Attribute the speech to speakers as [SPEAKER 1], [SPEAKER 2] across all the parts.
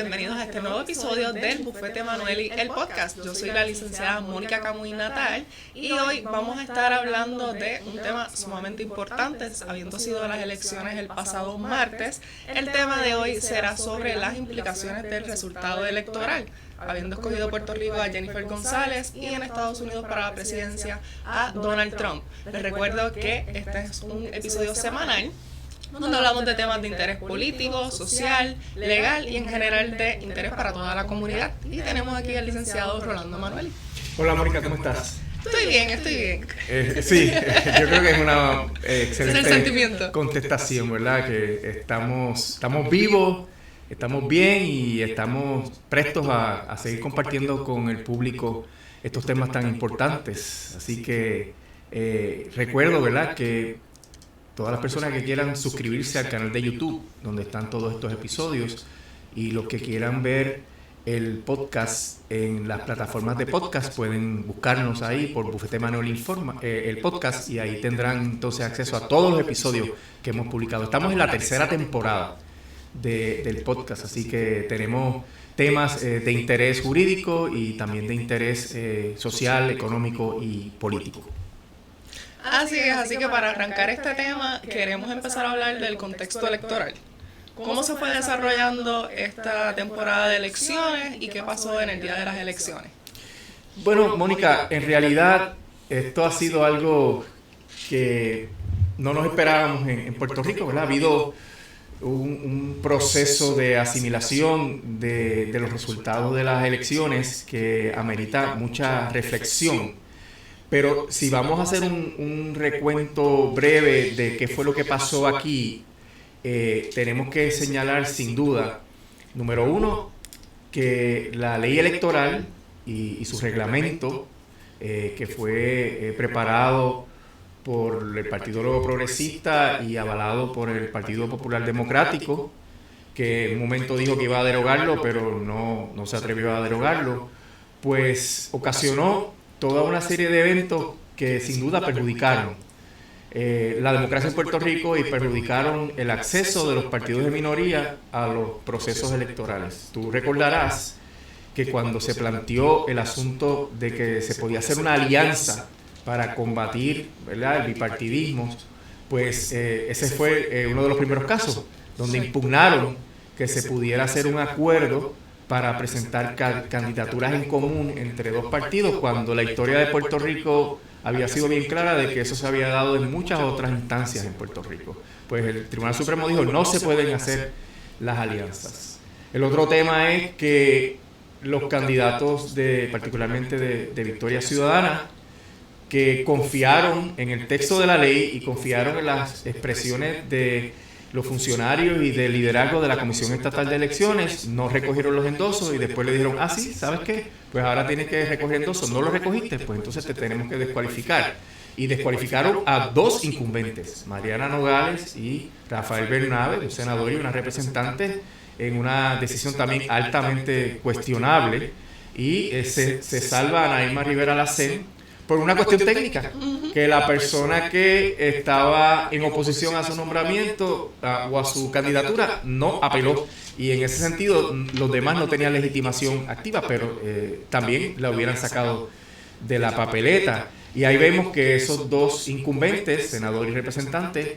[SPEAKER 1] bienvenidos a este nuevo episodio del Bufete Manueli, el podcast. Yo soy la licenciada Mónica Camuy Natal y hoy vamos a estar hablando de un tema sumamente importante, habiendo sido las elecciones el pasado martes. El tema de hoy será sobre las implicaciones del resultado electoral, habiendo escogido Puerto Rico a Jennifer González y en Estados Unidos para la presidencia a Donald Trump. Les recuerdo que este es un episodio semanal donde hablamos de temas de interés político, social, legal y en general de interés para toda la comunidad. Y tenemos aquí al licenciado Rolando Manueli.
[SPEAKER 2] Hola Mónica, ¿cómo estás?
[SPEAKER 1] Estoy bien.
[SPEAKER 2] Sí, yo creo que es una excelente
[SPEAKER 1] el
[SPEAKER 2] contestación, ¿verdad? Que estamos vivos, estamos bien y estamos prestos a seguir compartiendo con el público estos temas tan importantes. Así que recuerdo, ¿verdad?, que todas las personas que quieran suscribirse al canal de YouTube, donde están todos estos episodios, y los que quieran ver el podcast en las plataformas de podcast, pueden buscarnos ahí por Bufete Manueli Informa, el podcast, y ahí tendrán entonces acceso a todos los episodios que hemos publicado. Estamos en la tercera temporada del podcast, así que tenemos temas de interés jurídico y también de interés social, económico y político.
[SPEAKER 1] Así que para arrancar este tema queremos empezar a hablar del contexto electoral. ¿Cómo se fue desarrollando esta temporada de elecciones y qué pasó en el día de las elecciones?
[SPEAKER 2] Bueno, Mónica, en realidad esto ha sido algo que no nos esperábamos en Puerto Rico, ¿verdad? Ha habido un proceso de asimilación de los resultados de las elecciones que amerita mucha reflexión. Pero si vamos a hacer un recuento breve de qué fue lo que pasó aquí, tenemos que señalar sin duda, número uno, que la ley electoral y su reglamento, que fue preparado por el Partido Nuevo Progresista y avalado por el Partido Popular Democrático, que en un momento dijo que iba a derogarlo, pero no se atrevió a derogarlo, pues ocasionó toda una serie de eventos que sin duda perjudicaron la democracia en Puerto Rico y perjudicaron el acceso de los partidos de minoría a los procesos electorales. Tú recordarás que cuando se planteó el asunto de que se podía hacer una alianza para combatir, ¿verdad?, el bipartidismo, pues ese fue uno de los primeros casos donde impugnaron que se pudiera hacer un acuerdo para presentar candidaturas en común entre dos partidos, cuando la historia de Puerto Rico había sido bien clara de que eso se había dado en muchas otras instancias en Puerto Rico. Pues el Tribunal Supremo dijo, no se pueden hacer las alianzas. El otro tema es que los candidatos, particularmente de Victoria Ciudadana, que confiaron en el texto de la ley y confiaron en las expresiones de los funcionarios y del liderazgo de la Comisión Estatal de Elecciones, no recogieron los endosos y después le dijeron, sí, ¿sabes qué? Pues ahora tienes que recoger endosos, no los recogiste, pues entonces te tenemos que descualificar. Y descualificaron a dos incumbentes, Mariana Nogales y Rafael Bernabe, un senador y una representante, en una decisión también altamente cuestionable, y se salva a Naima Rivera Lacén por una cuestión técnica, que la persona que estaba en oposición a su nombramiento o a su candidatura no apeló, y en ese sentido los demás no tenían legitimación activa, pero también la hubieran sacado de la papeleta. Y ahí vemos que esos dos incumbentes, senador y representante,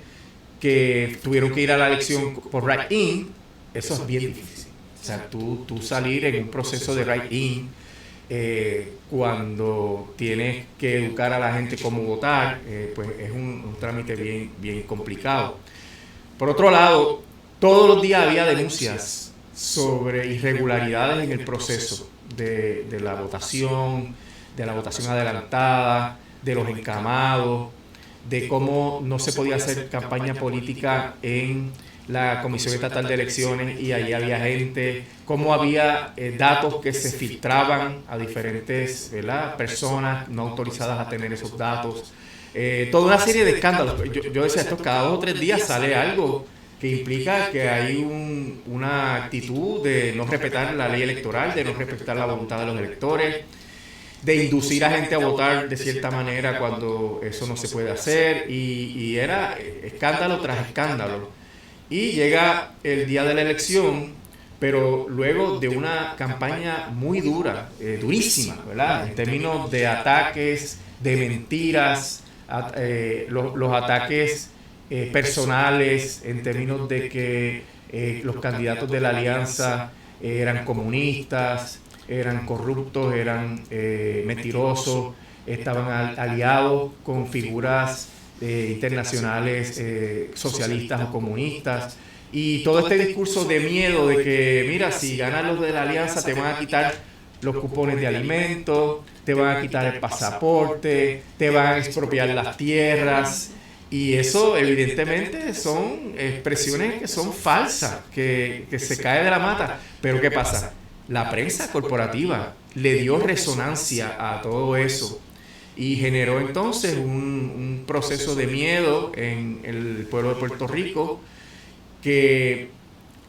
[SPEAKER 2] que tuvieron que ir a la elección por write-in, eso es bien difícil. O sea, tú salir en un proceso de write-in, cuando tienes que educar a la gente cómo votar, pues es un trámite bien complicado. Por otro lado, todos los días había denuncias sobre irregularidades en el proceso de la votación adelantada, de los encamados, de cómo no se podía hacer campaña política en la Comisión Estatal de Elecciones y ahí había gente, cómo había datos que se filtraban a diferentes, ¿verdad?, personas no autorizadas a tener esos datos, toda una serie de escándalos. Yo decía, esto cada 2 o 3 días sale algo que implica que hay una actitud de no respetar la ley electoral, de no respetar la voluntad de los electores, de inducir a gente a votar de cierta manera cuando eso no se puede hacer, y era escándalo tras escándalo. Y llega el día de la elección, pero luego de una campaña muy dura, durísima, ¿verdad? En términos de ataques, de mentiras, los ataques personales, en términos de que los candidatos de la alianza eran comunistas, eran corruptos, eran mentirosos, estaban aliados con figuras internacionales socialistas o comunistas. Y todo este discurso de miedo de que, mira, si ganan los de la alianza te van a quitar los cupones de alimentos, te van a quitar el pasaporte, te van a expropiar las tierras. Y eso evidentemente son expresiones que son falsas, que se cae de la mata. Pero ¿qué pasa? La prensa corporativa le dio resonancia a todo eso y generó entonces un proceso de miedo en el pueblo de Puerto Rico que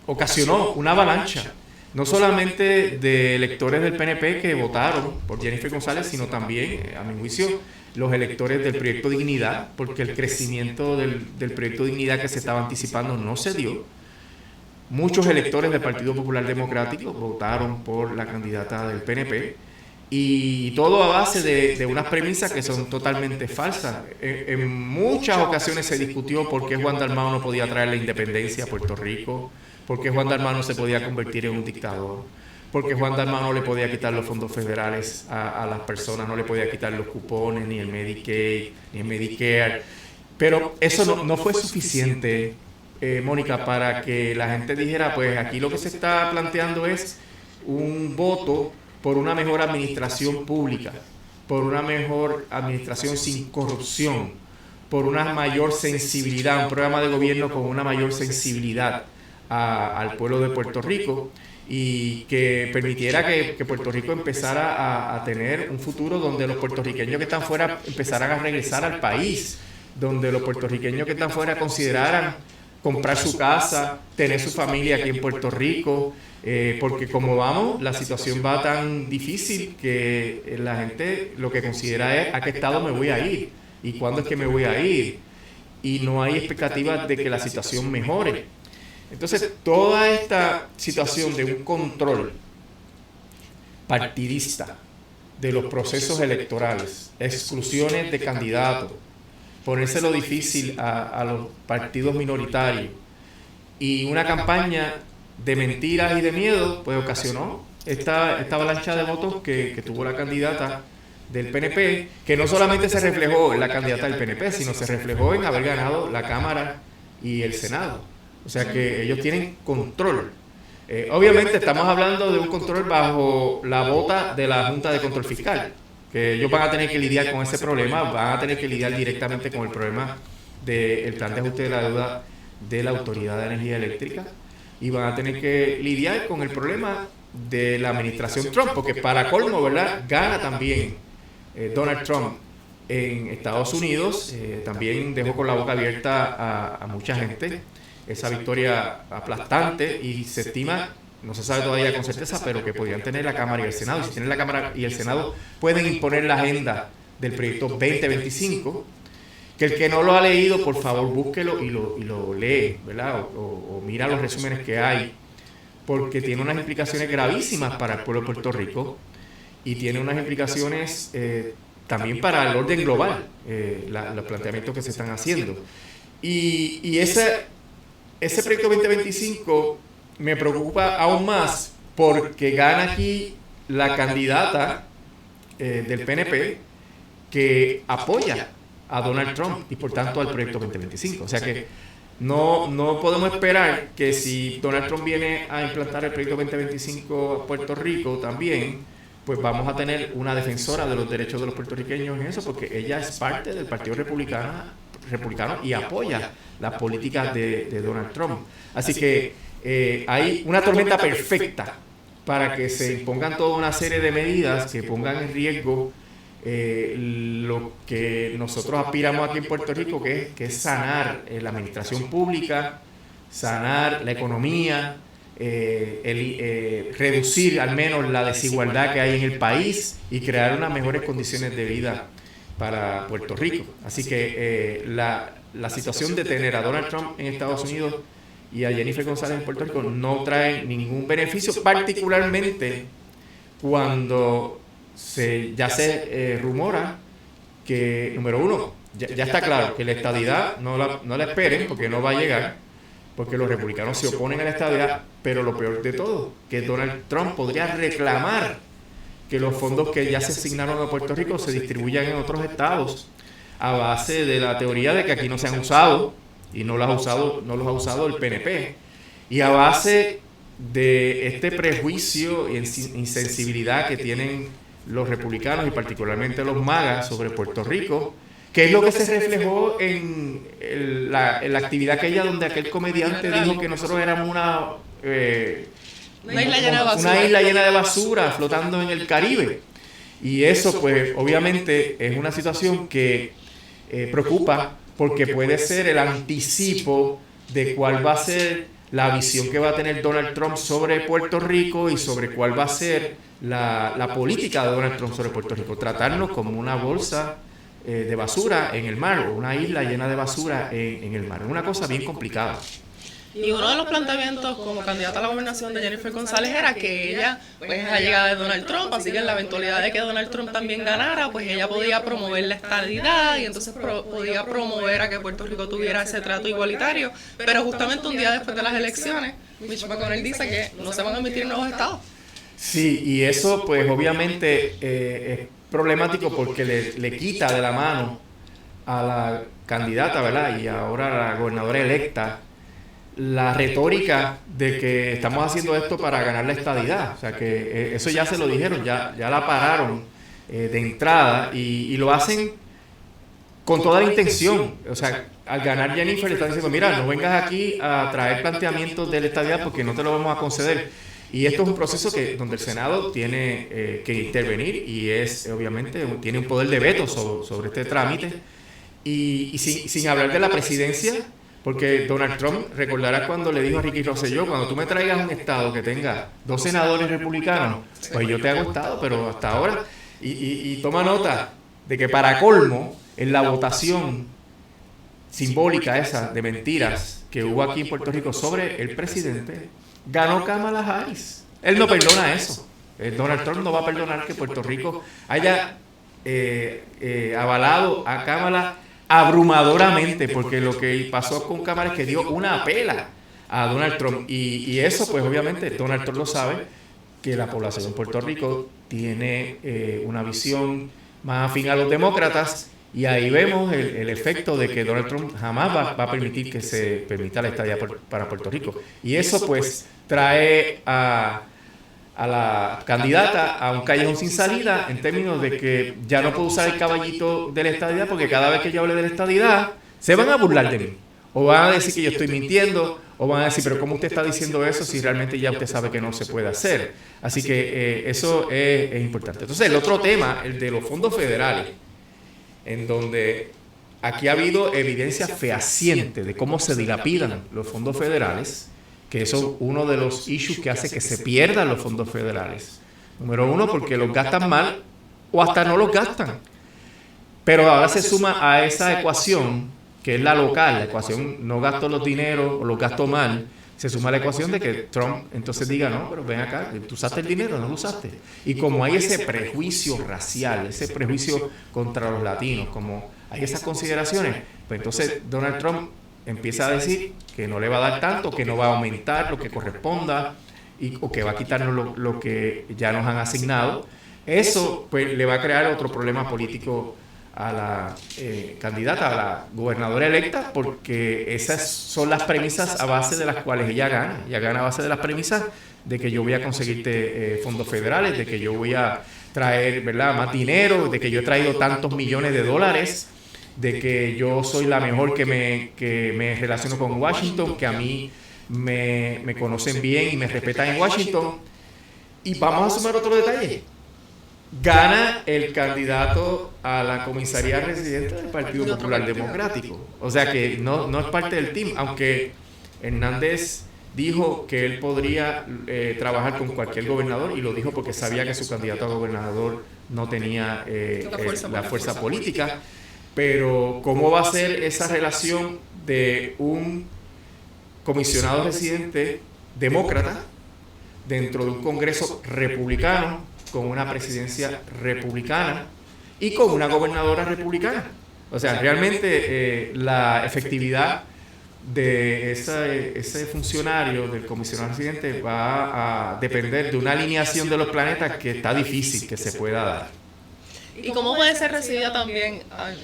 [SPEAKER 2] ocasionó una avalancha, no solamente de electores del PNP que votaron por Jennifer González, sino también, a mi juicio, los electores del Proyecto Dignidad, porque el crecimiento del Proyecto Dignidad que se estaba anticipando no se dio. Muchos electores del Partido Popular Democrático votaron por la candidata del PNP, y todo a base de unas premisas que son totalmente falsas. En muchas ocasiones se discutió por qué Juan Dalmau no podía traer la independencia a Puerto Rico, por qué Juan Dalmau no se podía convertir en un dictador, porque Juan Dalmau no le podía quitar los fondos federales a las personas, no le podía quitar los cupones, ni el Medicaid, ni el Medicare. Pero eso no fue suficiente, Mónica, para que la gente dijera, pues aquí lo que se está planteando es un voto por una mejor administración pública, por una mejor administración sin corrupción, por una mayor sensibilidad, un programa de gobierno con una mayor sensibilidad al pueblo de Puerto Rico, y que permitiera que Puerto Rico empezara a tener un futuro donde los puertorriqueños que están fuera empezaran a regresar al país, donde los puertorriqueños que están fuera consideraran comprar su casa, tener su familia aquí en Puerto Rico, porque como vamos, la situación va tan difícil que la gente lo que considera es a qué estado me voy a ir y cuándo es que me voy a ir, y no hay expectativas de que la situación mejore. Entonces, toda esta situación de un control partidista de los procesos electorales, exclusiones de candidatos, ponérselo difícil a los partidos minoritarios y una campaña de mentiras y de miedo, pues ocasionó esta avalancha de votos que tuvo la candidata del PNP, que no solamente se reflejó en la candidata del PNP, sino se reflejó en haber ganado la Cámara y el Senado. O sea que ellos tienen control. Obviamente estamos hablando de un control bajo la bota de la Junta de Control Fiscal, que ellos van a tener que lidiar con ese problema, van a tener que lidiar directamente con el problema del plan de ajuste de la deuda de la Autoridad de Energía Eléctrica, y van a tener que lidiar con el problema de la administración Trump, porque para colmo, ¿verdad?, gana también Donald Trump en Estados Unidos, también dejó con la boca abierta a mucha gente esa victoria aplastante, y se estima, no se sabe todavía con certeza, pero que podrían tener la Cámara y el Senado. Y si tienen la Cámara y el Senado, pueden imponer la agenda del proyecto 2025, que el que no lo ha leído, por favor, búsquelo y lo lee, ¿verdad? O mira los resúmenes que hay, porque tiene unas implicaciones gravísimas para el pueblo de Puerto Rico, y tiene unas implicaciones también para el orden global, los planteamientos que se están haciendo. Y ese proyecto 2025 me preocupa aún más porque gana aquí la candidata del PNP que apoya a Donald Trump y por tanto al proyecto 2025. O sea que no podemos esperar que si Donald Trump viene a implantar el proyecto 2025 a Puerto Rico también, pues vamos a tener una defensora de los derechos de los puertorriqueños en eso, porque ella es parte del Partido Republicano y apoya las políticas de Donald Trump. Así que hay una tormenta perfecta para que se impongan toda una serie de medidas que pongan en riesgo lo que nosotros aspiramos aquí en Puerto Rico, que es sanar la administración pública, sanar la economía, reducir al menos la desigualdad que hay en el país y crear unas mejores condiciones de vida para Puerto Rico. Así que la situación de tener a Donald Trump en Estados Unidos y a Jennifer González en Puerto Rico no trae ningún beneficio, particularmente cuando ya se rumora que, número uno, ya está claro que la estadidad no la esperen porque no va a llegar, porque los republicanos se oponen a la estadidad, pero lo peor de todo, que Donald Trump podría reclamar que los fondos que ya se asignaron a Puerto Rico se distribuyan en otros estados a base de la teoría de que aquí no se han usado y no los ha usado el PNP, y a base de este prejuicio y insensibilidad que tienen los republicanos y particularmente los MAGA sobre Puerto Rico, que es lo que se reflejó en la actividad aquella donde aquel comediante dijo que nosotros éramos una isla llena de basura flotando en el Caribe. Y eso pues obviamente es una situación que preocupa, porque puede ser el anticipo de cuál va a ser la visión que va a tener Donald Trump sobre Puerto Rico y sobre cuál va a ser la política de Donald Trump sobre Puerto Rico. Tratarnos como una bolsa de basura en el mar, o una isla llena de basura en el mar. Es una cosa bien complicada.
[SPEAKER 1] Y uno de los planteamientos como candidata a la gobernación de Jennifer González era que ella, pues es allegada de Donald Trump, así que en la eventualidad de que Donald Trump también ganara, pues ella podía promover la estadidad y entonces podía promover a que Puerto Rico tuviera ese trato igualitario. Pero justamente un día después de las elecciones, Mitch McConnell dice que no se van a emitir nuevos estados.
[SPEAKER 2] Sí, y eso pues obviamente es problemático porque le quita de la mano a la candidata, ¿verdad? Y ahora a la gobernadora electa la retórica de que estamos haciendo esto para ganar la estadidad. O sea que eso ya se lo dijeron, ya la pararon de entrada, y lo hacen con toda la intención. O sea, al ganar Jennifer le están diciendo, mira, no vengas aquí a traer planteamientos de la estadidad porque no te lo vamos a conceder. Y esto es un proceso donde el Senado tiene que intervenir, y obviamente tiene un poder de veto sobre este trámite. Y sin hablar de la presidencia, porque Donald Trump, recordará cuando le dijo a Ricky Rosselló, cuando tú me traigas un estado que tenga 2 senadores republicanos, pues yo te hago estado, pero hasta ahora, y toma nota de que para colmo, en la votación simbólica esa de mentiras que hubo aquí en Puerto Rico sobre el presidente, ganó Kamala Harris. Él no perdona eso. Donald Trump no va a perdonar que Puerto Rico haya avalado a Kamala abrumadoramente, porque lo que pasó con Kamala es que dio una pela a Donald Trump, y eso pues obviamente Donald Trump lo sabe, que la población de Puerto Rico tiene una visión más afín a los demócratas, y ahí vemos el efecto de que Donald Trump jamás va a permitir que se permita la estadía para Puerto Rico, y eso pues trae a la candidata a un callejón sin salida, en términos de que ya no puedo usar el caballito de la estadidad, porque cada vez que yo hable de la estadidad se van a burlar de mí, o van a decir que yo estoy mintiendo, o van a decir, pero ¿cómo usted está diciendo eso si realmente ya usted sabe que no se puede hacer? Así que eso es importante. Entonces, el otro tema, el de los fondos federales, en donde aquí ha habido evidencia fehaciente de cómo se dilapidan los fondos federales, que eso es uno de los issues que hace que se pierdan los fondos federales. Número uno, porque los gastan mal o hasta no los gastan. Pero ahora se suma a esa ecuación, que es la local, la ecuación no gasto los dineros o los gasto mal, se suma la ecuación de que Trump entonces diga, no, pero ven acá, tú usaste el dinero, no lo usaste. Y como hay ese prejuicio racial, ese prejuicio contra los latinos, como hay esas consideraciones, pues entonces Donald Trump empieza a decir que no le va a dar tanto, que no va a aumentar lo que corresponda, o que va a quitarnos lo que ya nos han asignado. Eso pues le va a crear otro problema político a la candidata, a la gobernadora electa, porque esas son las premisas a base de las cuales ella gana. Ella gana a base de las premisas de que yo voy a conseguirte fondos federales, de que yo voy a traer, ¿verdad?, más dinero, de que yo he traído tantos millones de dólares, de que yo soy la mejor que me relaciono con Washington, que a mí me conocen bien y me respetan en Washington. Y vamos a sumar otro detalle. Gana el candidato a la comisaría residente del Partido Popular Democrático. O sea que no es parte del team, aunque Hernández dijo que él podría trabajar con cualquier gobernador, y lo dijo porque sabía que su candidato a gobernador no tenía la fuerza política. Pero ¿cómo va a ser esa relación de un comisionado residente demócrata dentro de un Congreso republicano, con una presidencia republicana y con una gobernadora republicana. O sea, realmente la efectividad de ese funcionario, del comisionado residente, va a depender de una alineación de los planetas que está difícil que se pueda dar.
[SPEAKER 1] ¿Y cómo puede ser recibida también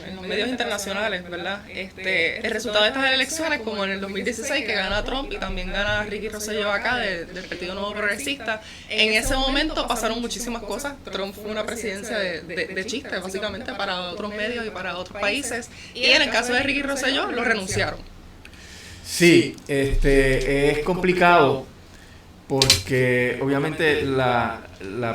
[SPEAKER 1] en los medios internacionales, verdad? El resultado de estas elecciones, como en el 2016, que gana Trump y también gana Ricky Rosselló acá del Partido Nuevo Progresista. En ese momento pasaron muchísimas cosas. Trump fue una presidencia de chiste, básicamente, para otros medios y para otros países. Y en el caso de Ricky Rosselló, lo renunciaron.
[SPEAKER 2] Sí, es complicado porque obviamente la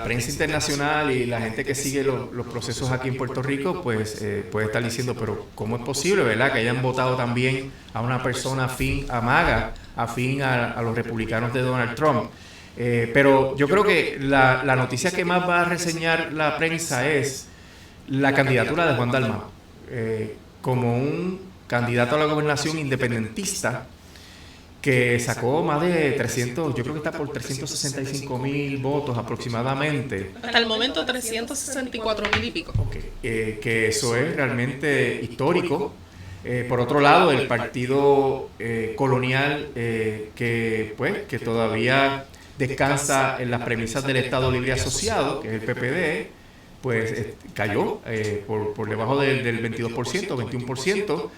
[SPEAKER 2] prensa internacional y la gente que sigue los procesos aquí en Puerto Rico pues puede estar diciendo, pero ¿cómo es posible, verdad, que hayan votado también a una persona afín a MAGA, afín a los republicanos de Donald Trump? Pero yo creo que la noticia que más va a reseñar la prensa es la candidatura de Juan Dalmau como un candidato a la gobernación independentista que sacó más de 300, yo creo que está por 365,000 votos aproximadamente.
[SPEAKER 1] Hasta el momento 364,000 y pico.
[SPEAKER 2] Okay. Que eso es realmente histórico. Por otro lado, el partido colonial que todavía descansa en las premisas del Estado Libre Asociado, que es el PPD, pues cayó por debajo del 22%, 21%.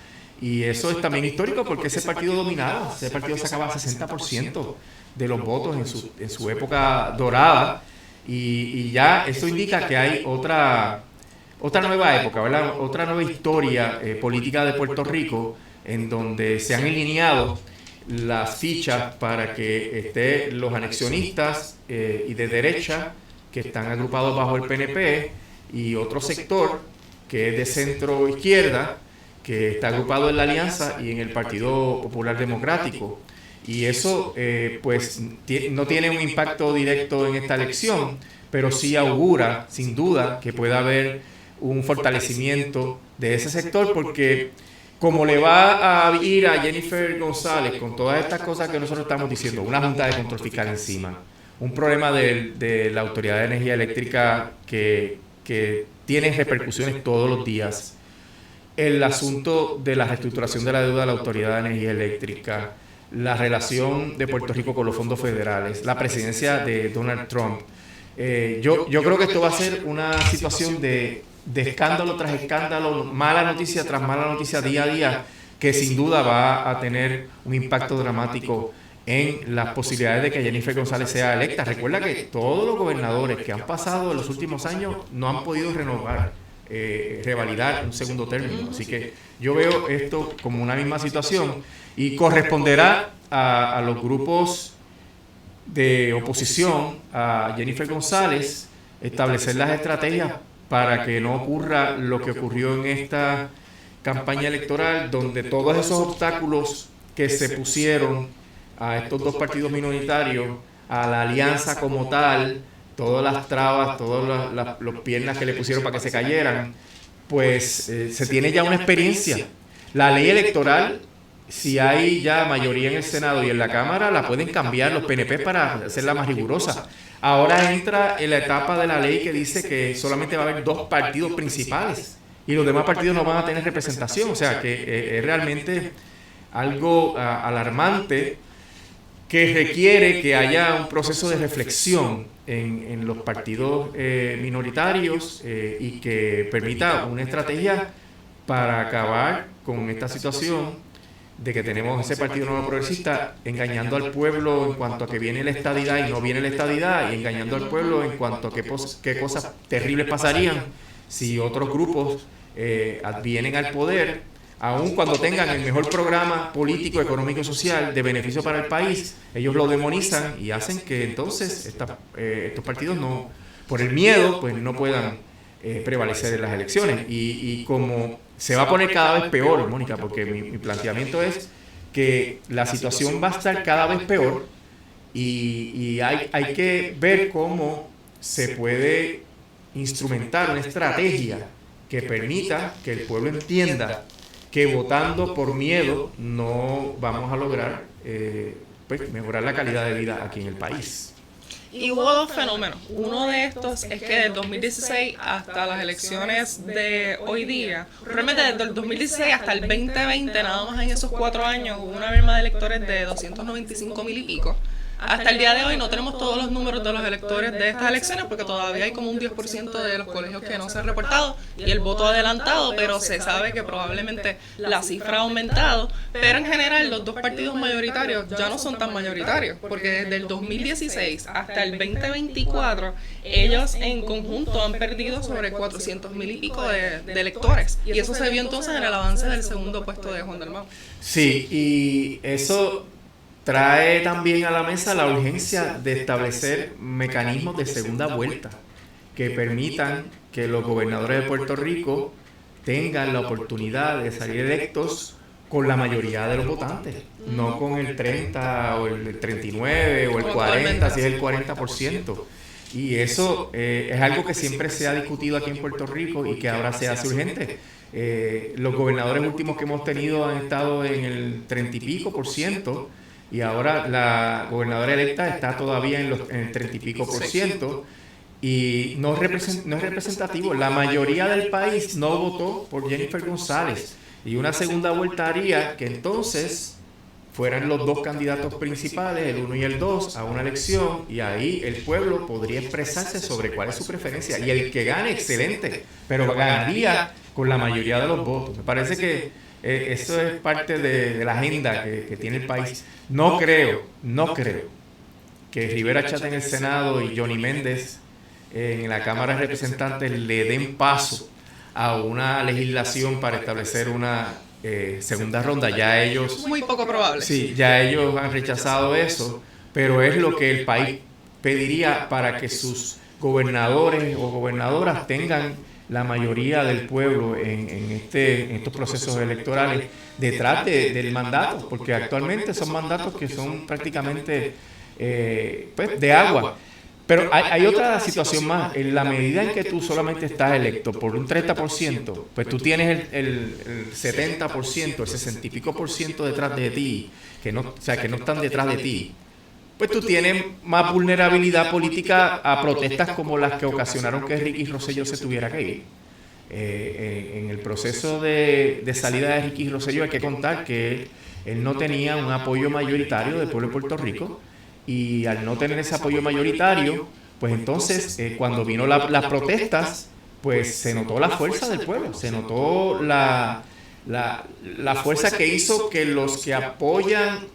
[SPEAKER 2] Y eso es también histórico porque ese partido dominaba, ese partido sacaba 60% de los votos en su época dorada, y ya eso indica que hay otra nueva época, ¿verdad? Otra nueva historia política de Puerto Rico, en donde se han alineado las fichas para que estén los anexionistas y de derecha, que están agrupados bajo el PNP, y otro sector que es de centro izquierda, que está agrupado en la Alianza y en el Partido Popular Democrático. Y eso pues no tiene un impacto directo en esta elección, pero sí augura, sin duda, que pueda haber un fortalecimiento de ese sector, porque como le va a ir a Jennifer González con todas estas cosas que nosotros estamos diciendo, una Junta de Control Fiscal encima, un problema de la Autoridad de Energía Eléctrica que tiene repercusiones todos los días, el asunto de la reestructuración de la deuda de la Autoridad de Energía Eléctrica, la relación de Puerto Rico con los fondos federales, la presidencia de Donald Trump. Yo creo que esto va a ser una situación de escándalo tras escándalo, mala noticia tras mala noticia, día a día, que sin duda va a tener un impacto dramático en las posibilidades de que Jennifer González sea electa. Recuerda que todos los gobernadores que han pasado en los últimos años no han podido revalidar un segundo término. Así que yo veo esto como una misma situación, y corresponderá a los grupos de oposición a Jennifer González establecer las estrategias para que no ocurra lo que ocurrió en esta campaña electoral, donde todos esos obstáculos que se pusieron a estos dos partidos minoritarios, a la alianza como tal, todas las trabas, todas las piernas que le pusieron para que se cayeran, pues se tiene ya una experiencia. La ley electoral, si hay ya mayoría en el Senado y en la Cámara, la pueden cambiar los PNP para hacerla más rigurosa. Ahora entra en la etapa de la ley que dice que solamente va a haber 2 partidos principales y los demás partidos no van a tener representación. O sea que es realmente algo alarmante, que requiere que haya un proceso de reflexión en los partidos minoritarios y que permita una estrategia para acabar con esta situación de que tenemos ese Partido Nuevo Progresista engañando al pueblo en cuanto a que viene la estadidad y no viene la estadidad, y engañando al pueblo en cuanto a qué cosas terribles pasarían si otros grupos advienen al poder, aun cuando tengan el mejor programa político, económico y social de beneficio para el país. Ellos lo demonizan y hacen que entonces estos partidos, no, por el miedo, pues no puedan prevalecer en las elecciones. Y como se va a poner cada vez peor, Mónica, porque mi planteamiento es que la situación va a estar cada vez peor, y hay que ver cómo se puede instrumentar una estrategia que permita que el pueblo entienda que votando por miedo no vamos a lograr pues mejorar la calidad de vida aquí en el país.
[SPEAKER 1] Y hubo dos fenómenos. Uno de estos es que del 2016 hasta las elecciones de hoy día, realmente desde el 2016 hasta el 2020, nada más en esos 4 años, hubo una merma de electores de 295,000 y pico. Hasta el día de hoy no tenemos todos los números de los electores de estas elecciones porque todavía hay como un 10% de los colegios que no se han reportado y el voto adelantado, pero se sabe que probablemente la cifra ha aumentado. Pero en general los dos partidos mayoritarios ya no son tan mayoritarios porque desde el 2016 hasta el 2024 ellos en conjunto han perdido sobre 400,000 y pico de electores. Y eso se vio entonces en el avance del segundo puesto de Juan Dalmau.
[SPEAKER 2] Sí, y eso trae también a la mesa la urgencia de establecer mecanismos de segunda vuelta que permitan que los gobernadores de Puerto Rico tengan la oportunidad de salir electos con la mayoría de los votantes, no con el 30 o el 39 o el 40, si es el 40%. Y eso es algo que siempre se ha discutido aquí en Puerto Rico y que ahora se hace urgente. Los gobernadores últimos que hemos tenido han estado en el 30 y pico por ciento. Y ahora la gobernadora electa está todavía en el 30 y pico por ciento y no es representativo. La mayoría del país no votó por Jennifer González y una segunda vuelta haría que entonces fueran los dos candidatos principales, el 1 y el 2, a una elección y ahí el pueblo podría expresarse sobre cuál es su preferencia y el que gane, excelente, pero ganaría con la mayoría de los votos. Me parece que eso es parte de la agenda que tiene el país. No creo que Rivera Chat en el Senado y Johnny Méndez en la Cámara de Representantes le den paso a una legislación para establecer una segunda ronda. Ya ellos...
[SPEAKER 1] Muy poco probable.
[SPEAKER 2] Sí, ya ellos han rechazado eso, pero es lo que el país pediría para que sus gobernadores o gobernadoras tengan la mayoría del pueblo en estos procesos electorales detrás del mandato, porque actualmente son mandatos que son prácticamente pues, de agua. Pero hay otra situación más. En la medida en que tú solamente estás electo por un 30%, pues tú tienes el 70%, el 60 y pico por ciento detrás de ti, que no están detrás de ti. Pues tú tienes más vulnerabilidad política a protestas como las que ocasionaron que Ricky Rosselló se tuviera que ir. En el proceso de salida de Ricky Rosselló hay que contar que él no tenía un apoyo mayoritario del pueblo de Puerto Rico y al no tener ese apoyo mayoritario, pues entonces cuando vino las protestas, pues se notó la fuerza del pueblo, se notó la fuerza que hizo que los que apoyan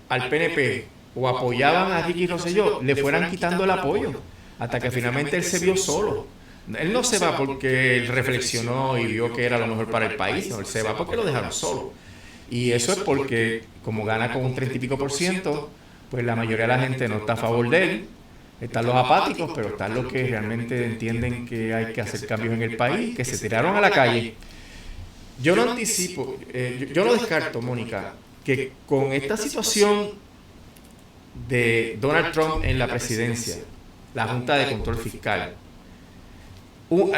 [SPEAKER 2] al PNP o apoyaban a Ricky Rosselló le fueran quitando el apoyo hasta que finalmente él se vio solo. Él no se va porque él reflexionó y vio que era lo mejor para el país, no, él se va porque lo dejaron solo. Y eso es porque como gana con un 30 y pico por ciento, pues la mayoría de la gente no está a favor de él. Están los apáticos, pero están los que realmente entienden que hay que hacer cambios en el país, que se tiraron a la calle. Yo no anticipo, yo no descarto, Mónica, que con esta situación de Donald Trump en la presidencia, la Junta de Control Fiscal,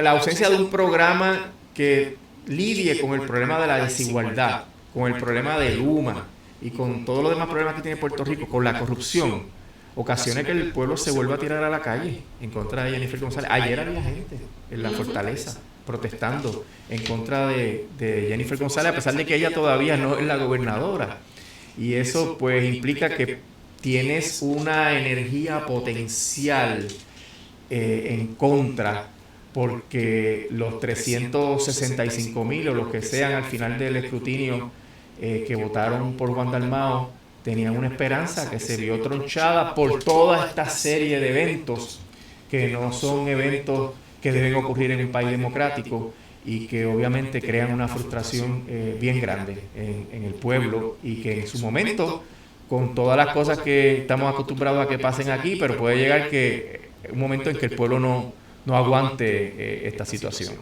[SPEAKER 2] la ausencia de un programa que lidie con el problema de la desigualdad, con el problema de Luma y con todos los demás problemas que tiene Puerto Rico, con la corrupción, ocasiona que el pueblo se vuelva a tirar a la calle en contra de Jennifer González. Ayer había gente en la Fortaleza protestando en contra de Jennifer González, a pesar de que ella todavía no es la gobernadora. Y eso pues implica que tienes una energía potencial en contra, porque los 365,000 o los que sean al final del escrutinio que votaron por Juan Dalmau tenían una esperanza que se vio tronchada por toda esta serie de eventos que no son eventos que deben ocurrir en un país democrático y que obviamente crean una frustración bien grande en el pueblo y que en su momento, con todas las cosas que estamos acostumbrados a que pasen aquí, pero puede llegar que un momento en que el pueblo no aguante esta situación.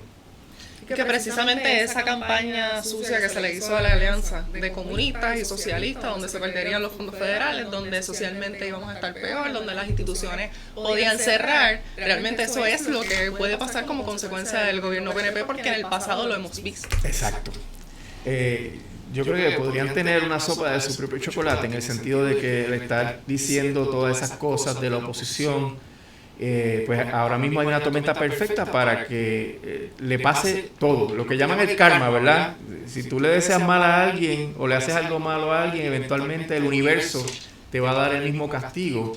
[SPEAKER 1] Que precisamente esa campaña sucia que se le hizo a la alianza de comunistas y socialistas, donde se perderían los fondos federales, donde socialmente íbamos a estar peor, donde las instituciones podían cerrar, realmente eso es lo que puede pasar como consecuencia del gobierno PNP, porque en el pasado lo hemos visto.
[SPEAKER 2] Exacto. yo creo que podrían tener una sopa de su propio chocolate, en el sentido de que le estar diciendo todas esas cosas de la oposición, pues ahora mismo hay una tormenta perfecta para que le pase todo, lo que llaman el karma, ¿verdad? Si tú le deseas mal a alguien o le haces algo malo a alguien, eventualmente el universo te va a dar el mismo castigo.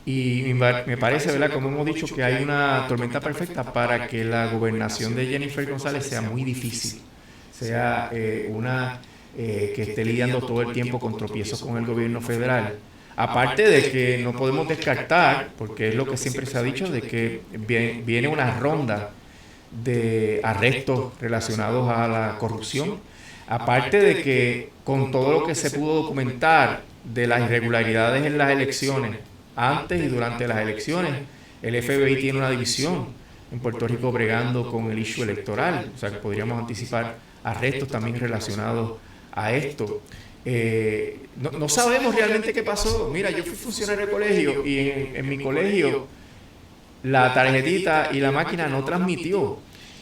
[SPEAKER 2] Y me parece, ¿verdad?, como hemos dicho, que hay una tormenta perfecta para que la gobernación de Jennifer González sea muy difícil, sea una que esté lidiando todo el tiempo con tropiezos con el gobierno federal. Aparte de que no podemos descartar, porque es lo que siempre se ha dicho, de que viene una ronda de arrestos relacionados a la corrupción. Aparte de que con todo lo que se pudo documentar de las irregularidades en las elecciones, antes y durante las elecciones, el FBI tiene una división en Puerto Rico bregando con el issue electoral. O sea que podríamos anticipar arrestos también relacionados a esto. No sabemos realmente qué pasó. Mira, yo fui funcionario de colegio y en mi colegio la tarjetita y la máquina no transmitió.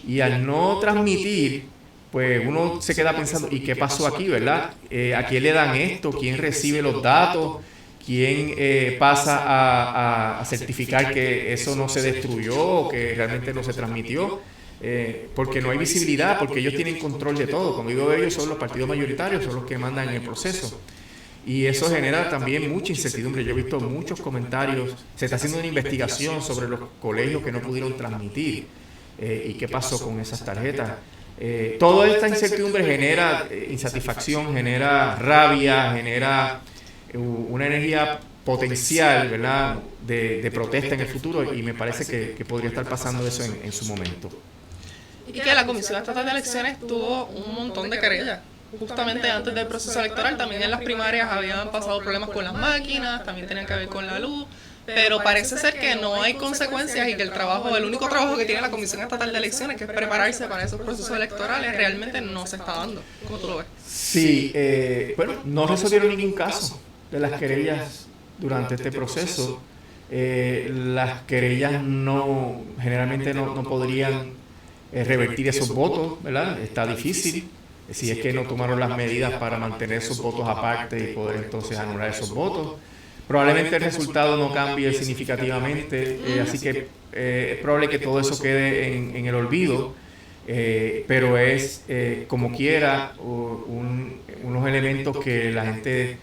[SPEAKER 2] Y al no transmitir, pues uno se queda pensando, ¿y qué pasó aquí, verdad? ¿A quién le dan esto? ¿Quién recibe los datos? ¿Quién pasa a certificar que eso no se destruyó, que realmente no se transmitió? Porque no hay visibilidad, porque ellos tienen control de todo. Como digo, ellos son los partidos mayoritarios, son los que mandan en el proceso. Y eso genera también mucha incertidumbre. Yo he visto muchos comentarios. Se está haciendo una investigación sobre los colegios que no pudieron transmitir y qué pasó con esas tarjetas. Toda esta incertidumbre genera insatisfacción, genera rabia, genera una energía potencial, ¿verdad?, de protesta en el futuro, y me parece que podría estar pasando eso en su momento.
[SPEAKER 1] Y que la Comisión Estatal de Elecciones tuvo un montón de querellas. Justamente antes del proceso electoral, también en las primarias habían pasado problemas con las máquinas, también tenían que ver con la luz, pero parece ser que no hay consecuencias y que el único trabajo que tiene la Comisión Estatal de Elecciones, que es prepararse para esos procesos electorales, realmente no se está dando. ¿Cómo tú lo ves?
[SPEAKER 2] Sí, bueno, no resolvieron ningún caso de las querellas durante este proceso. Las querellas generalmente no podrían revertir esos votos, ¿verdad? Está difícil, si es que no tomaron las medidas para mantener esos votos aparte y poder entonces anular esos votos. Probablemente el resultado no cambie significativamente, así que es probable que todo eso quede en el olvido, pero es como quiera unos elementos que la gente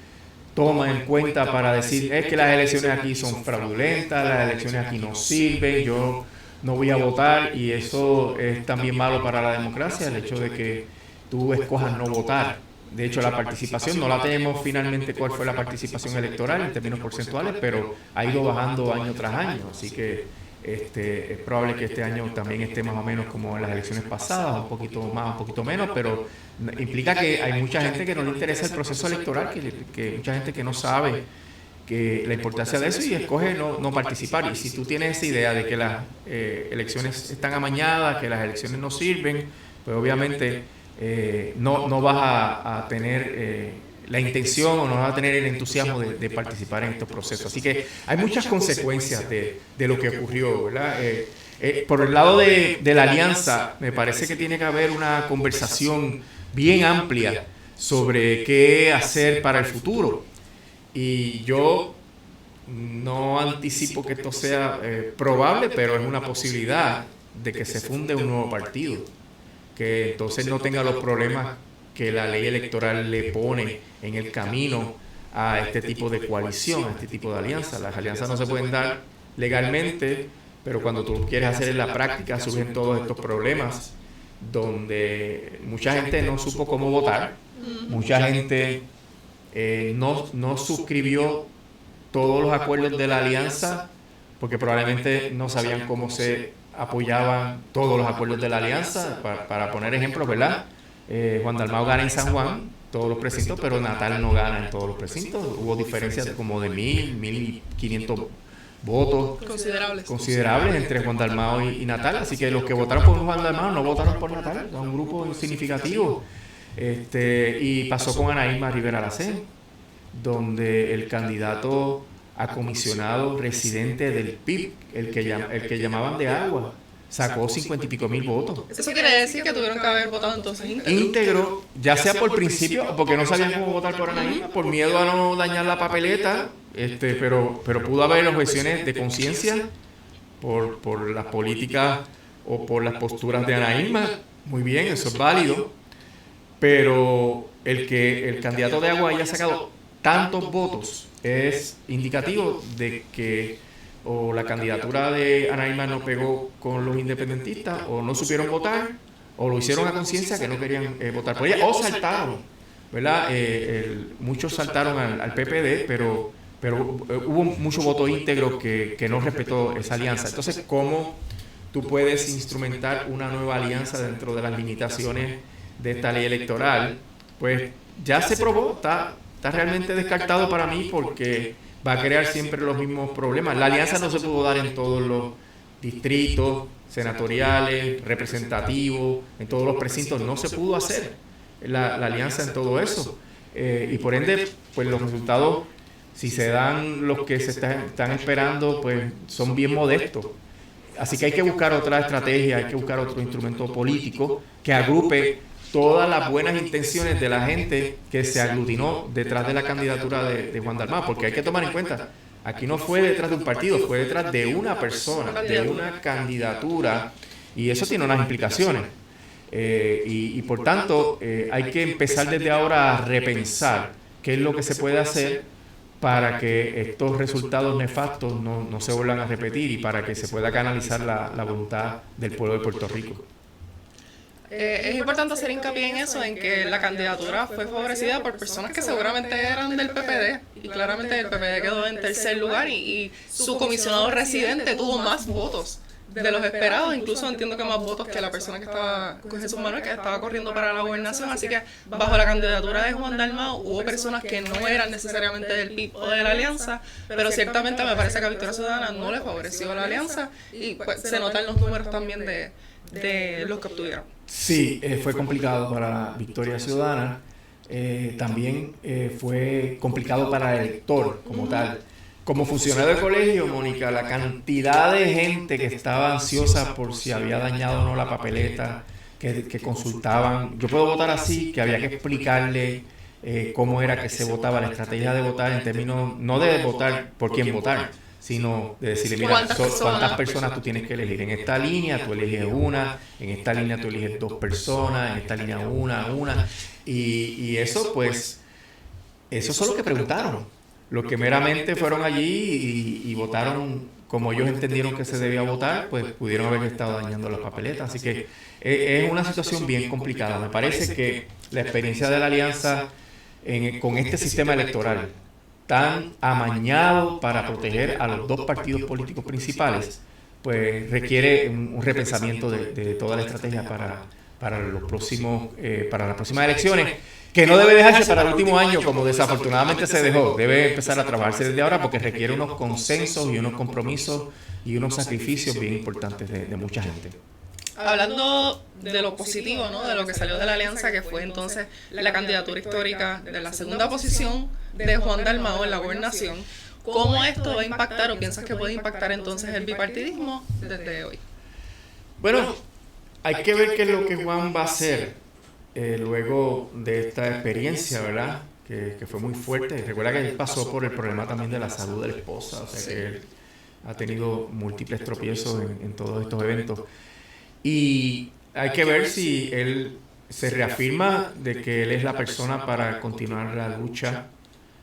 [SPEAKER 2] toma en cuenta para decir, es que las elecciones aquí son fraudulentas, las elecciones aquí no sirven, yo no voy a votar, y eso es también malo para la democracia, el hecho de que tú escojas no votar. De hecho, la participación, no la tenemos finalmente cuál fue la participación electoral en términos porcentuales, pero ha ido bajando año tras año, así que es probable que este año también esté más o menos como en las elecciones pasadas, un poquito más, un poquito menos, pero implica que hay mucha gente que no le interesa el proceso electoral, que mucha gente que no sabe que la importancia de eso y escoge no participar. Y si tú tienes esa idea de que las elecciones están amañadas, que las elecciones no sirven, pues obviamente no vas a tener la intención o no vas a tener el entusiasmo de participar en estos procesos. Así que hay muchas consecuencias de lo que ocurrió, ¿verdad? Por el lado de la alianza, me parece que tiene que haber una conversación bien amplia sobre qué hacer para el futuro. Y yo no anticipo que esto sea probable, pero es una posibilidad de que se funde un nuevo partido, que entonces no tenga los problemas que la ley electoral le pone en el camino a este tipo de coalición, a este tipo de alianza. Las alianzas no se pueden dar legalmente, pero cuando tú quieres hacer en la práctica surgen todos estos problemas donde mucha gente no supo cómo votar, mucha gente no suscribió todos los acuerdos de la alianza porque probablemente no sabían cómo se apoyaban todos los acuerdos de la alianza. Para poner ejemplos, ¿verdad? Juan Dalmau gana en San Juan todos los precintos, pero Natal no gana en todos los precintos. Hubo diferencias como de 1.500 votos considerables entre Juan Dalmau y Natal, así que los que votaron por Juan Dalmau no votaron por Natal, es un grupo significativo. Y pasó con Ana Irma Rivera Lacén, donde el candidato a comisionado residente del PIB, el que llamaban de agua, sacó 50 y pico mil votos.
[SPEAKER 1] Eso quiere decir que tuvieron que haber votado entonces
[SPEAKER 2] íntegro, ya sea por principio o porque no sabían cómo votar por Anaíma, por miedo a no dañar la papeleta, pero pudo haber objeciones de conciencia por las políticas o por las posturas de Anaíma. Muy bien, eso es válido, pero el que el candidato de Agua haya sacado tantos votos es indicativo de que o la candidatura de Anaíma no pegó con los independentistas, o no supieron votar, o lo hicieron a conciencia que no querían votar por ella, o saltaron, ¿verdad? Muchos saltaron al PPD, pero hubo mucho voto íntegro que no respetó esa alianza. Entonces, ¿cómo tú puedes instrumentar una nueva alianza dentro de las limitaciones de esta ley electoral? Pues ya se probó, está realmente descartado para mí, porque va a crear siempre los mismos problemas. La alianza no se pudo dar en todos los distritos senatoriales, representativos, en todos los precintos, no se pudo hacer la alianza en todo eso. Y por ende, pues los resultados, si se dan los que se están esperando, pues son bien modestos. Así que hay que buscar otra estrategia, hay que buscar otro instrumento político que agrupe todas las buenas intenciones de la gente que se aglutinó detrás de la candidatura de Juan Dalmau, porque hay que tomar en cuenta, aquí no fue detrás de un partido, fue detrás de una persona, de una candidatura, y eso tiene unas implicaciones. Y por tanto, hay que empezar desde ahora a repensar qué es lo que se puede hacer para que estos resultados nefastos no se vuelvan a repetir y para que se pueda canalizar la voluntad del pueblo de Puerto Rico.
[SPEAKER 1] Es importante hacer hincapié en eso, en que la candidatura fue favorecida por personas que seguramente eran del PPD, y claramente el PPD quedó en tercer lugar, y su comisionado residente tuvo más votos de los esperados, incluso entiendo que más votos que la persona que estaba, Jesús Manuel, que estaba corriendo para la gobernación. Así que bajo la candidatura de Juan Dalmau hubo personas que no eran necesariamente del PIB o de la alianza, pero ciertamente me parece que a Victoria Ciudadana no le favoreció la alianza, y pues se notan los números también de los que obtuvieron.
[SPEAKER 2] Sí, fue complicado para Victoria Ciudadana. También fue complicado para el elector como tal. Como funcionario de colegio, Mónica, la cantidad de gente que estaba ansiosa por si había dañado o no la papeleta, que consultaban, yo puedo votar así, que había que explicarle cómo era que se votaba, la estrategia de votar en términos, no de votar por quién votar, sino de decirle, mira, ¿cuántas personas tú tienes que elegir? En esta línea tú eliges una, en esta línea tú eliges 2 personas, en esta línea una. Y eso, pues, eso son lo que preguntaron. Los que meramente fueron allí y votaron como ellos entendieron que se debía votar, pues pudieron haber estado dañando las papeletas. Así que es una situación bien complicada. Me parece que la experiencia de la alianza con este sistema electoral tan amañado para proteger a los 2 partidos políticos principales, pues requiere un repensamiento de toda la estrategia para los próximos, para las próximas elecciones, que no debe dejarse para el último año como desafortunadamente se dejó. Debe empezar a trabajarse desde ahora, porque requiere unos consensos y unos compromisos y unos sacrificios bien importantes de mucha gente.
[SPEAKER 1] Hablando de lo positivo, ¿no?, de lo que salió de la alianza, que fue entonces la candidatura histórica de la segunda posición de Juan Dalmau en la gobernación, ¿cómo esto va a impactar, o piensas que puede impactar entonces el bipartidismo desde hoy?
[SPEAKER 2] Bueno, hay que ver qué es lo que Juan va a hacer luego de esta experiencia, ¿verdad? Que fue muy fuerte. Recuerda que él pasó por el problema también de la salud de la esposa, o sea que él ha tenido múltiples tropiezos en todos estos eventos. Y hay que ver si él se reafirma de que él es la persona para continuar la lucha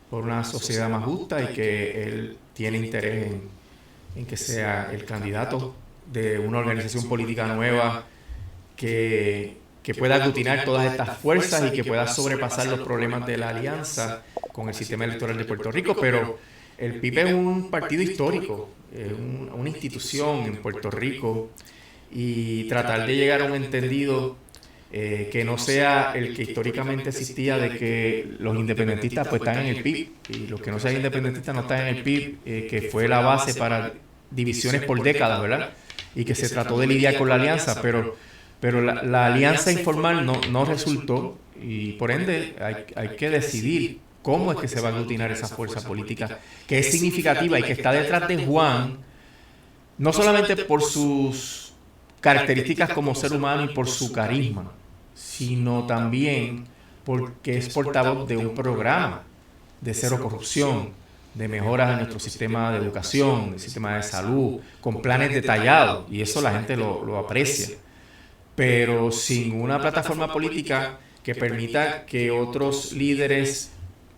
[SPEAKER 2] por una sociedad más justa, y que él tiene interés en que sea el candidato de una organización política nueva que pueda aglutinar todas estas fuerzas y que pueda sobrepasar los problemas de la alianza con el sistema electoral de Puerto Rico. Pero el PIB es un partido histórico, una institución en Puerto Rico, y tratar de llegar a un entendido que no sea el que históricamente existía, de que los independentistas pues están en el PIB y los que no sean independentistas no están en el PIB, que fue la base para divisiones por décadas, ¿verdad? Y que se trató de lidiar con la alianza, pero la alianza informal no resultó, y por ende hay que decidir cómo es que se va a aglutinar esa fuerza política que es significativa y que está detrás de Juan, no solamente por sus características como ser humano y por su carisma, sino también porque es portavoz de un programa de cero corrupción, de mejoras en nuestro sistema de educación, el sistema de salud, con planes detallados, y eso la gente lo aprecia, pero sin una plataforma política que permita que otros líderes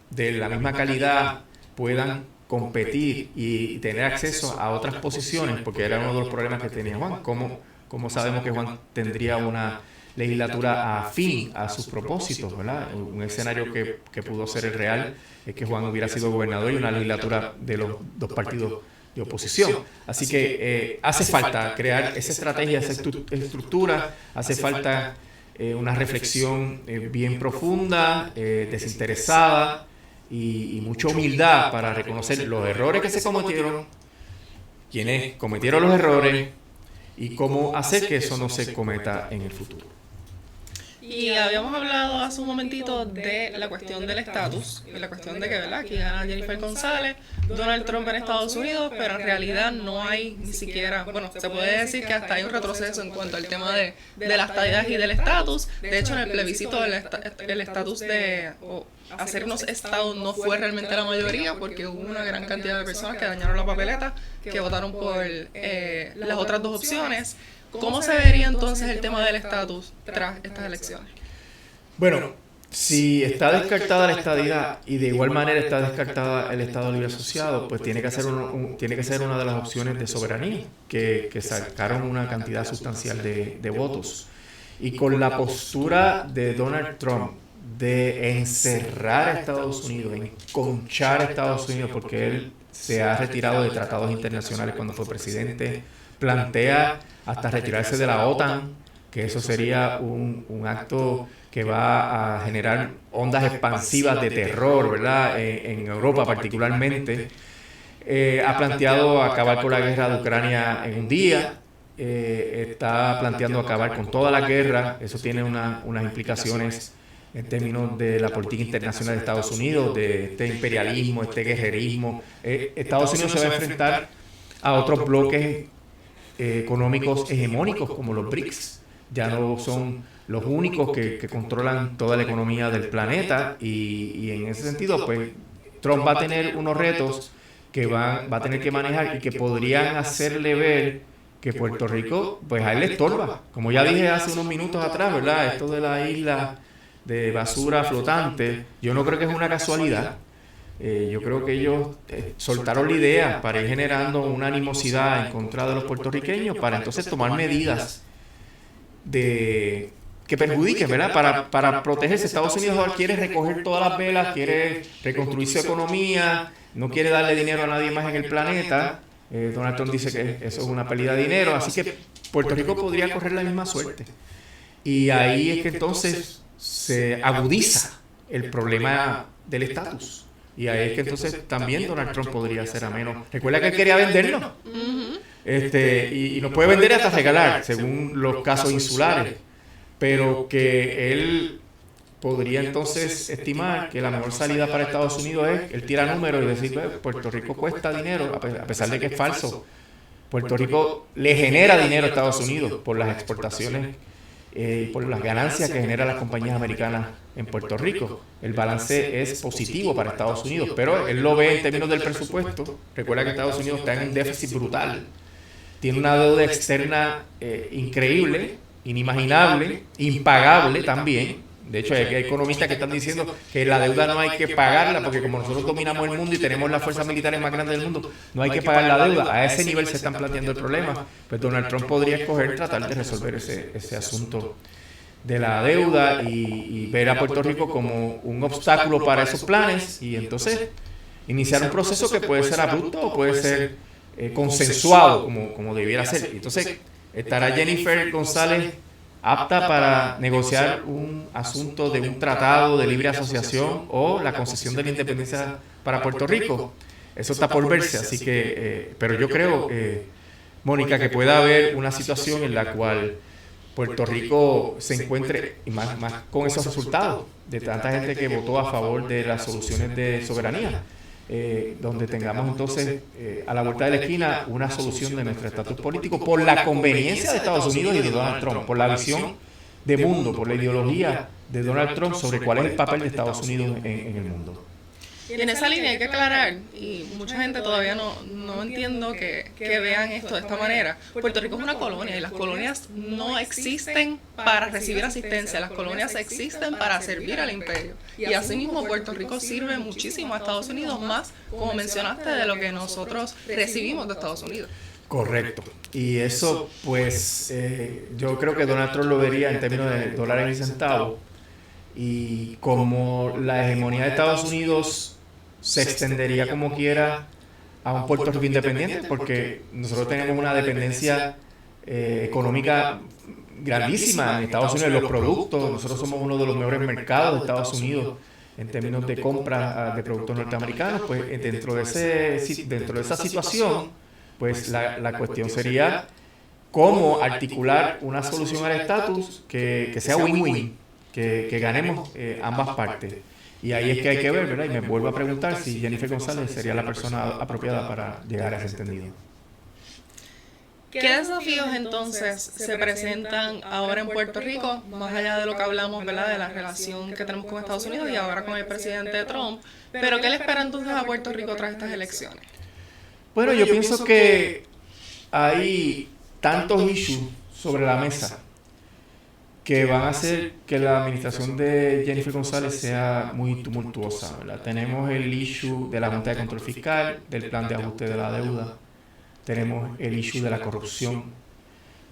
[SPEAKER 2] de la misma calidad puedan competir y tener acceso a otras posiciones, porque era uno de los problemas que tenía Juan. ¿Cómo sabemos que Juan tendría una legislatura afín a sus propósitos, ¿verdad? Un escenario que pudo ser el real es que Juan hubiera sido gobernador y una legislatura de los dos partidos de oposición. Así que hace falta crear esa estrategia, esa estructura, hace falta una reflexión bien profunda, desinteresada y mucha humildad para reconocer los errores que se cometieron, quienes cometieron los errores y cómo hacer que eso no se cometa en el futuro.
[SPEAKER 1] Y habíamos hablado hace un momentito de la cuestión del estatus y la cuestión de que, ¿verdad?, aquí gana Jennifer González, Donald Trump en Estados Unidos, pero en realidad no hay ni siquiera, bueno, se puede decir que hasta hay un retroceso en cuanto al tema de las estadías y del estatus. De hecho, en el plebiscito el estatus de hacernos estados no fue realmente la mayoría, porque hubo una gran cantidad de personas que dañaron la papeleta, que votaron por las otras dos opciones. ¿Cómo se vería entonces el tema del estatus tras estas elecciones?
[SPEAKER 2] Bueno, si está descartada la estadidad y de igual manera está descartada el Estado Libre Asociado, pues tiene que ser una de las opciones de soberanía, que sacaron una cantidad sustancial de votos. Y con la postura de Donald Trump de encerrar a Estados Unidos, enconchar a Estados Unidos, porque él se ha retirado de tratados internacionales cuando fue presidente, plantea hasta retirarse de la OTAN, que eso sería un acto que va a generar ondas expansivas de terror, ¿verdad?, en Europa particularmente. Ha planteado acabar con la guerra de Ucrania en un día, está planteando acabar con toda la guerra. Eso tiene unas implicaciones en términos de la política internacional de Estados Unidos, de este imperialismo, este guerrerismo. Estados Unidos se va a enfrentar a otros bloques económicos hegemónicos como los BRICS. Ya no son los únicos que controlan toda la economía del planeta, y en ese sentido pues Trump va a tener unos retos que va a tener que manejar y que podrían hacerle ver que Puerto Rico pues a él le estorba. Como ya dije hace unos minutos atrás, ¿verdad?, esto de la isla de basura flotante, yo no creo que es una casualidad. Yo creo que ellos soltaron la idea para ir generando una animosidad en contra de los puertorriqueños, para entonces tomar medidas que perjudiquen, ¿verdad?, para protegerse. Estados Unidos ahora quiere recoger todas las velas, quiere reconstruir su economía, no quiere darle dinero a nadie más en el planeta. Donald Trump dice que eso es una pérdida de dinero, así que Puerto Rico podría correr la misma suerte. Y ahí es que entonces se agudiza el problema del estatus. Y ahí es que entonces también Donald Trump podría ser ameno. Recuerda que él quería vendernos. Y nos puede vender hasta regalar, según los casos insulares. Pero que él podría entonces estimar que la mejor salida para Estados Unidos es, él tira números y decir, Puerto Rico cuesta dinero, a pesar de que es falso. Puerto Rico le genera dinero a Estados Unidos por las exportaciones, por las ganancias que generan las compañías americanas en Puerto Rico. El balance es positivo para Estados Unidos, pero él lo ve en términos del presupuesto. Recuerda que Estados Unidos está en un déficit brutal, tiene una deuda externa increíble, inimaginable, impagable también. De hecho, hay economistas que están diciendo que la deuda no hay que pagarla, porque como nosotros dominamos el mundo y tenemos las fuerzas militares más grandes del mundo, no hay que pagar la deuda. A ese nivel se están planteando el problema. Pues Donald Trump podría escoger tratar de resolver ese asunto de la deuda y ver a Puerto Rico como un obstáculo para esos planes, y entonces iniciar un proceso que puede ser abrupto o puede ser consensuado como debiera ser. Entonces, ¿estará Jennifer González apta para negociar un asunto de un tratado de libre asociación o la concesión de la independencia para Puerto Rico? Eso está por verse, así que, pero yo creo, Mónica, que pueda haber una situación en la cual Puerto Rico se encuentre, y más con esos resultados de tanta gente que votó a favor de las soluciones de soberanía, donde tengamos entonces a la vuelta de la esquina una solución de nuestro estatus político por la conveniencia de Estados Unidos y de Donald Trump, por la visión de mundo, por la ideología de Donald Trump sobre cuál es el papel de Estados Unidos en el mundo.
[SPEAKER 1] Y en esa línea hay que aclarar, y mucha gente todavía no entiendo que vean esto de esta manera. Puerto Rico es una colonia y las colonias no existen para recibir asistencia, las colonias existen para servir al imperio. Y asimismo Puerto Rico sirve muchísimo a Estados Unidos, más, como mencionaste, de lo que nosotros recibimos de Estados Unidos.
[SPEAKER 2] Correcto. Y eso, pues, yo creo que Donald Trump lo vería en términos de dólares y centavos. Y como la hegemonía de Estados Unidos se extendería como quiera a un Puerto Rico independiente, porque nosotros tenemos una dependencia económica grandísima en Estados Unidos de los productos. Nosotros somos uno de los mejores mercados de Estados Unidos en términos de compra de productos norteamericanos. Pues dentro de esa situación, pues la cuestión sería cómo articular una solución al estatus que sea win-win, que ganemos ambas partes. Y ahí es que hay que ver, ¿verdad? Y me vuelvo a preguntar si Jennifer González sería la persona apropiada para llegar a ese entendido.
[SPEAKER 1] ¿Qué desafíos entonces se presentan ahora en Puerto Rico, más allá de lo que hablamos, ¿verdad?, de la relación que tenemos con Estados Unidos y ahora con el presidente Trump? ¿Pero qué le espera entonces a Puerto Rico tras estas elecciones?
[SPEAKER 2] Bueno, yo pienso que hay tantos issues sobre la mesa que van a hacer que la administración de Jennifer González sea muy tumultuosa, ¿verdad? Tenemos el issue de la Junta de Control Fiscal, del plan de ajuste de la deuda, tenemos el issue de la corrupción,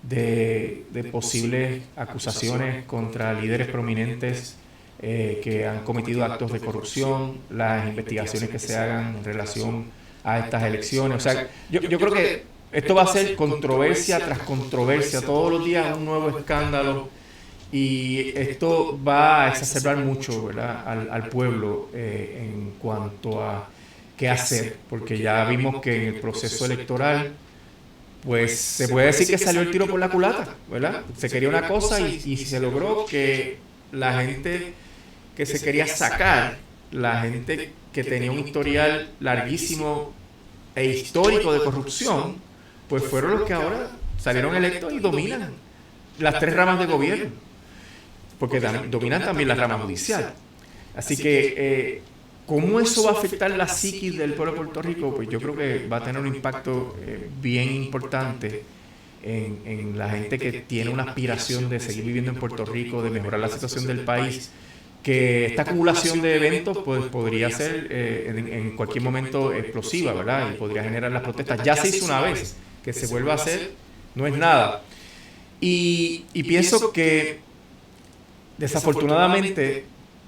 [SPEAKER 2] de posibles acusaciones contra líderes prominentes que han cometido actos de corrupción, las investigaciones que se hagan en relación a estas elecciones. O sea, yo creo que esto va a ser controversia tras controversia, todos los días un nuevo escándalo. Y esto va a exacerbar mucho, ¿verdad?, al pueblo en cuanto a qué hacer, porque ya vimos que en el proceso electoral, pues se puede decir que salió el tiro por la culata, ¿verdad? Se quería una cosa y se logró que la gente que se quería sacar, la gente que tenía un historial larguísimo e histórico de corrupción, pues fueron los que ahora salieron electos y dominan las tres ramas de gobierno, porque dominan también la rama judicial. Así que, ¿cómo eso va a afectar la psiquis del pueblo de Puerto Rico? Pues yo creo que va a tener un impacto bien importante en la gente que tiene una aspiración de seguir viviendo en Puerto Rico, de mejorar la situación del país, que esta acumulación de eventos pues podría ser en cualquier momento explosiva, ¿verdad? Y podría generar las protestas. Ya se hizo una vez, que se vuelva a hacer no es nada. Y pienso que desafortunadamente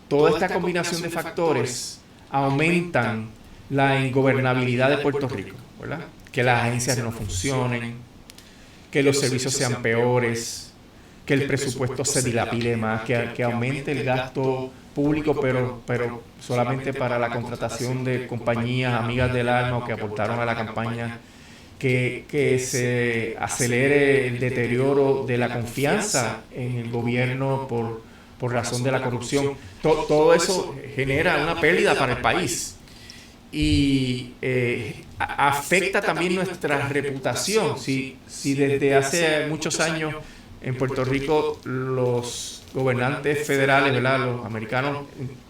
[SPEAKER 2] toda esta combinación de factores aumentan la ingobernabilidad de Puerto Rico, ¿verdad? Que las agencias no funcionen, que los servicios sean peores, que el presupuesto se dilapide más, que aumente el gasto público, pero solamente para la contratación de compañías amigas del alma o que aportaron a la campaña, que se acelere el deterioro de la confianza en el gobierno por razón de la corrupción. Todo eso genera una pérdida para el país y afecta también nuestra reputación. Si desde hace muchos años en Puerto Rico los gobernantes federales, ¿verdad?, los americanos,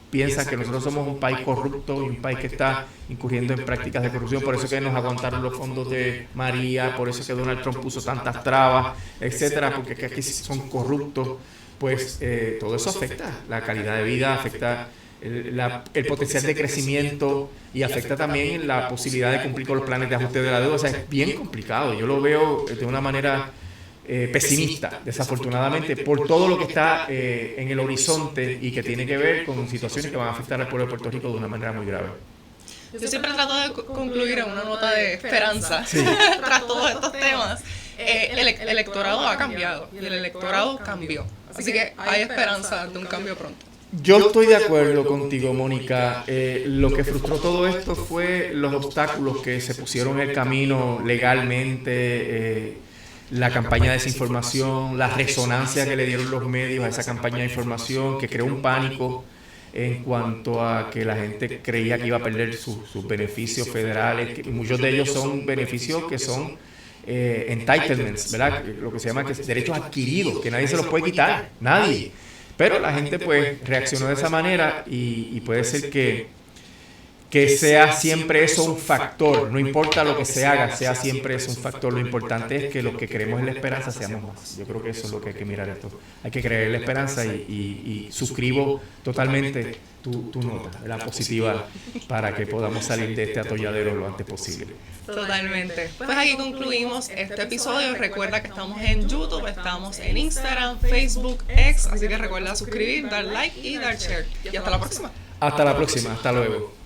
[SPEAKER 2] piensan que nosotros somos un país corrupto y un país que está incurriendo en prácticas de corrupción, por eso que nos aguantaron los fondos de María, por eso que Donald Trump puso tantas trabas, etcétera, porque aquí son corruptos. Pues todo eso afecta la calidad de vida, afecta el potencial de crecimiento y afecta también la posibilidad de cumplir con los planes de ajuste de la deuda. O sea, es bien complicado. Yo lo veo de una manera pesimista, desafortunadamente, por todo lo que está en el horizonte y que tiene que ver con situaciones que van a afectar al pueblo de Puerto Rico de una manera muy grave.
[SPEAKER 1] Yo siempre trato de concluir en una nota de esperanza, sí, tras todos estos temas. El electorado ha cambiado y el electorado cambió. Así que hay esperanza de un cambio pronto.
[SPEAKER 2] Yo estoy de acuerdo contigo, Mónica. Lo que frustró todo esto fue los obstáculos que se pusieron en el camino legalmente, la campaña de desinformación, la resonancia que le dieron los medios a esa campaña de información, que creó un pánico en cuanto a que la gente creía que iba a perder sus beneficios federales, que muchos de ellos son beneficios que son entitlements, ¿verdad? Lo que se llama que es derechos adquiridos, que nadie se los puede quitar, nadie. Pero la gente pues reaccionó de esa manera y puede ser que sea siempre eso un factor, no importa lo que se haga, sea siempre eso un factor. Lo importante es que los que creemos en la esperanza seamos más. Yo creo que eso es lo que hay que mirar esto. Hay que creer en la esperanza y suscribo totalmente tu nota, la positiva, para que podamos salir de este atolladero lo antes posible.
[SPEAKER 1] Totalmente. Pues aquí concluimos este episodio. Recuerda que estamos en YouTube, estamos en Instagram, Facebook, X, así que recuerda suscribir, dar like y dar share. Y hasta la próxima.
[SPEAKER 2] Hasta la próxima, hasta luego.